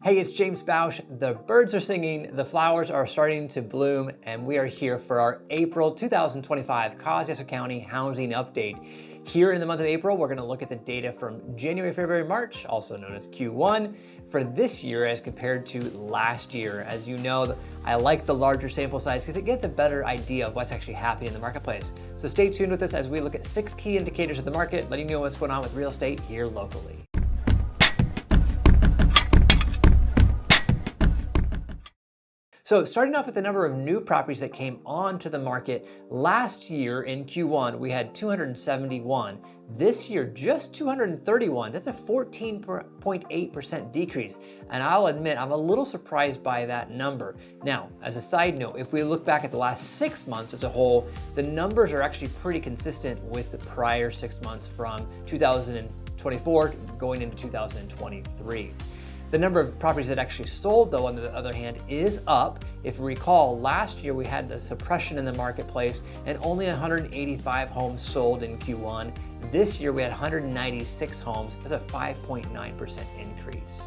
Hey, it's James Bausch. The birds are singing, the flowers are starting to bloom, and we are here for our April 2025 Kosciusko County housing update. Here in the month of April, we're going to look at the data from January, February, March, also known as Q1, for this year as compared to last year. As you know, I like the larger sample size because it gets a better idea of what's actually happening in the marketplace. So stay tuned with us as we look at 6 key indicators of the market, letting you know what's going on with real estate here locally. So starting off with the number of new properties that came onto the market, last year in Q1, we had 271. This year, just 231. That's a 14.8% decrease. And I'll admit, I'm a little surprised by that number. Now, as a side note, if we look back at the last 6 months as a whole, the numbers are actually pretty consistent with the prior 6 months from 2024 going into 2023. The number of properties that actually sold, though, on the other hand, is up. If you recall, last year we had the suppression in the marketplace and only 185 homes sold in Q1. This year we had 196 homes. That's a 5.9% increase.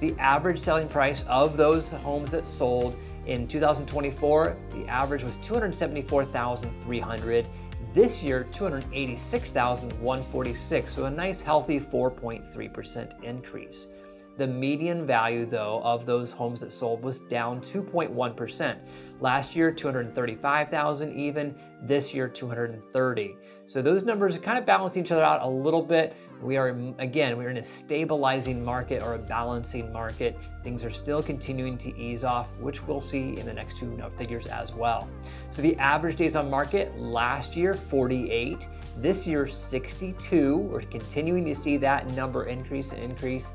The average selling price of those homes that sold in 2024, the average was $274,300. This year, $286,146, so a nice healthy 4.3% increase. The median value, though, of those homes that sold was down 2.1%. Last year, $235,000 even. This year, $230,000. So those numbers are kind of balancing each other out a little bit. We're in a stabilizing market or a balancing market. Things are still continuing to ease off, which we'll see in the next two figures as well. So the average days on market last year, 48. This year, 62. We're continuing to see that number increase and increase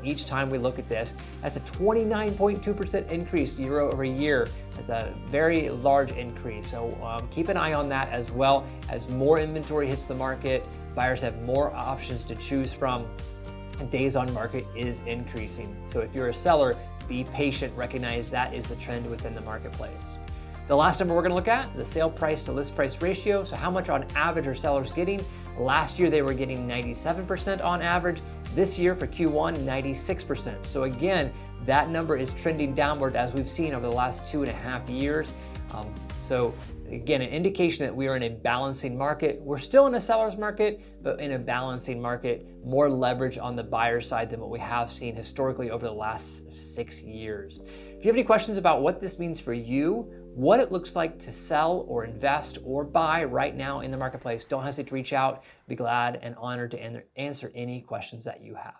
each time we look at this. That's a 29.2% increase year over year. That's a very large increase. So keep an eye on that as well. As more inventory hits the market, buyers have more options to choose from. Days on market is increasing. So if you're a seller, be patient. Recognize that is the trend within the marketplace. The last number we're going to look at is the sale price to list price ratio. So how much on average are sellers getting? Last year they were getting 97% on average. This year for Q1, 96%. So again, that number is trending downward as we've seen over the last 2.5 years. So again, an indication that we are in a balancing market. We're still in a seller's market, but in a balancing market, more leverage on the buyer side than what we have seen historically over the last 6 years. If you have any questions about what this means for you, what it looks like to sell or invest or buy right now in the marketplace, don't hesitate to reach out. I'd be glad and honored to answer any questions that you have.